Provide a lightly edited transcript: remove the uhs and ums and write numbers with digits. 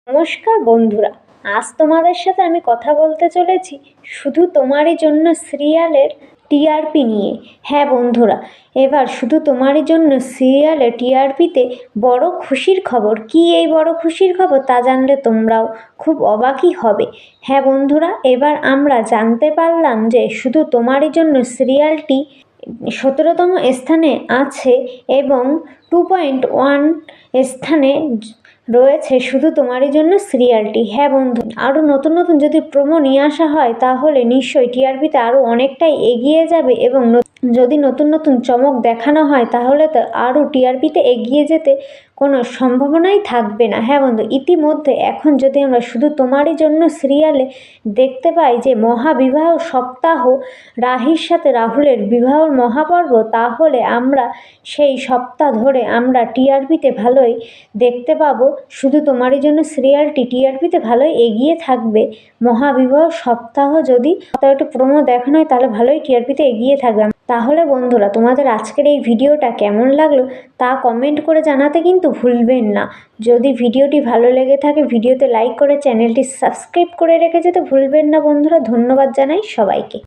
নমস্কার বন্ধুরা, আজ তোমাদের সাথে আমি কথা বলতে চলেছি শুধু তোমারই জন্য সিরিয়ালের টিআরপি নিয়ে। হ্যাঁ বন্ধুরা, এবার শুধু তোমারই জন্য সিরিয়ালে টিআরপিতে বড় খুশির খবর। কি এই বড় খুশির খবর তা জানলে তোমরাও খুব অবাকই হবে। হ্যাঁ বন্ধুরা, এবার আমরা জানতে পারলাম যে শুধু তোমারই জন্য সিরিয়ালটি 17তম স্থানে আছে এবং 2.1 স্থানে রয়েছে শুধু তোমারই জন্য সিরিয়ালটি। হ্যাঁ বন্ধু, আরও নতুন নতুন যদি প্রোমো নিয়ে আসা হয় তাহলে নিশ্চয়ই টিআরপিতে আরও অনেকটাই এগিয়ে যাবে এবং যদি নতুন নতুন চমক দেখানো হয় তাহলে তো আরও টিআরপিতে এগিয়ে যেতে কোনো সম্ভাবনাই থাকবে না। হ্যাঁ বন্ধু, ইতিমধ্যে এখন যদি আমরা শুধু তোমারই জন্য সিরিয়ালে দেখতে পাই যে মহাবিবাহ সপ্তাহ, রাহির সাথে রাহুলের বিবাহর মহাপর্ব, তাহলে আমরা সেই সপ্তাহ ধরে আমরা টিআরপিতে ভালোই দেখতে পাবো। শুধু তোমারই জন্য সিরিয়ালটি টিআরপিতে ভালোই এগিয়ে থাকবে। মহাবিবাহ সপ্তাহ যদি একটু প্রোমো দেখানো হয় তাহলে ভালোই টিআরপিতে এগিয়ে থাকবে। তাহলে বন্ধুরা, তোমাদের আজকের এই ভিডিওটা কেমন লাগলো তা কমেন্ট করে জানাতে কিন্তু ভুলবেন না। যদি ভিডিওটি ভালো লেগে থাকে ভিডিওতে লাইক করে চ্যানেলটি সাবস্ক্রাইব করে রেখে যেতে ভুলবেন না বন্ধুরা। ধন্যবাদ জানাই সবাইকে।